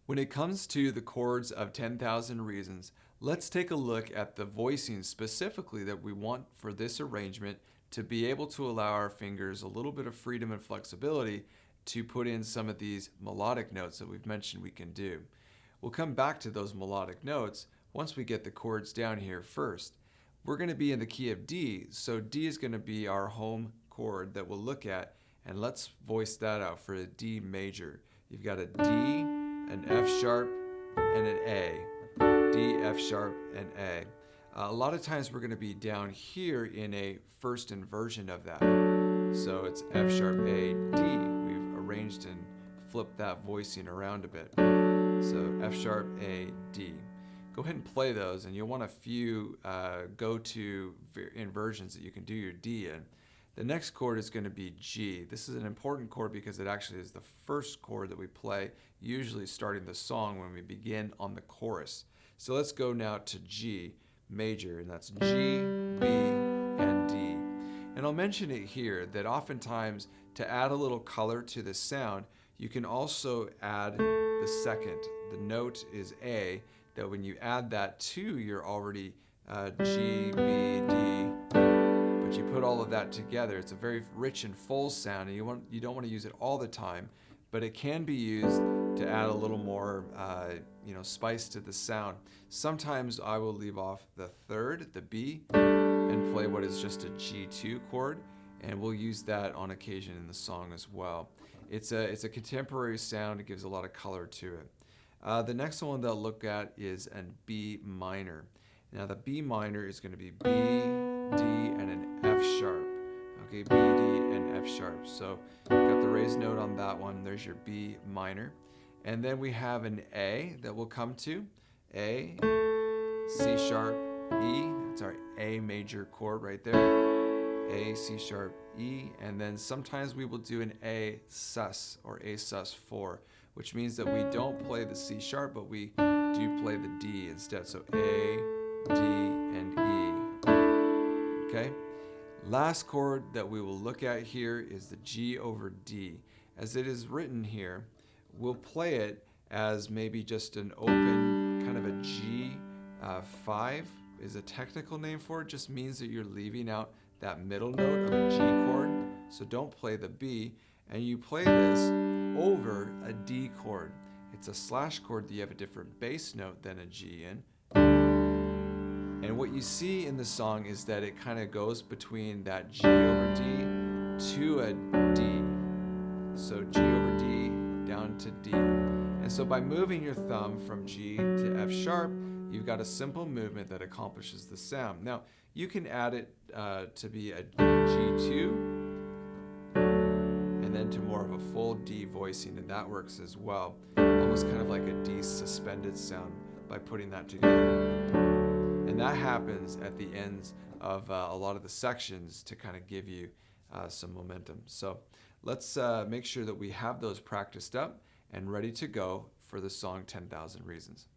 When it comes to the chords of 10,000 Reasons, let's take a look at the voicing specifically that we want for this arrangement to be able to allow our fingers a little bit of freedom and flexibility to put in some of these melodic notes that we've mentioned we can do. We'll come back to those melodic notes once we get the chords down here first. We're going to be in the key of D, so D is going to be our home chord that we'll look at, and let's voice that out for a D major. You've got a D, an F sharp, and an A. D, F sharp, and A. A lot of times we're going to be down here in a first inversion of that. So it's F sharp, A, D. We've arranged and flipped that voicing around a bit. So F sharp, A, D. Go ahead and play those, and you'll want a few go-to inversions that you can do your D in. The next chord is going to be G. This is an important chord because it actually is the first chord that we play, usually starting the song when we begin on the chorus. So let's go now to G major, and that's G, B, and D. And I'll mention it here that oftentimes to add a little color to the sound, you can also add the second. The note is A, that when you add that to your already G, B, D, but you put all of that together, it's a very rich and full sound, and you don't want to use it all the time, but it can be used to add a little more spice to the sound. Sometimes I will leave off the third, the B, and play what is just a G2 chord, and we'll use that on occasion in the song as well. It's a contemporary sound. It gives a lot of color to it. The next one that I'll look at is a B minor. Now the B minor is going to be B, D, and an F sharp. Okay, B, D, and F sharp. So got the raised note on that one. There's your B minor. And then we have an A that we'll come to. A, C sharp, E. That's our A major chord right there. A, C sharp, E. And then sometimes we will do an A sus or A sus4, which means that we don't play the C sharp, but we do play the D instead. So A, D, and E. Okay? Last chord that we will look at here is the G over D. As it is written here, we'll play it as maybe just an open kind of a G5 is a technical name for it. Just means that you're leaving out that middle note of a G chord. So don't play the B, and you play this over a D chord. It's a slash chord that you have a different bass note than a G in. And what you see in the song is that it kind of goes between that G over D to a D. So G over D down to D. And so by moving your thumb from G to F sharp, you've got a simple movement that accomplishes the sound. Now, you can add it to be a G2, and then to more of a full D voicing, and that works as well. Almost kind of like a D suspended sound by putting that together. And that happens at the ends of a lot of the sections to kind of give you some momentum. So let's make sure that we have those practiced up and ready to go for the song 10,000 Reasons.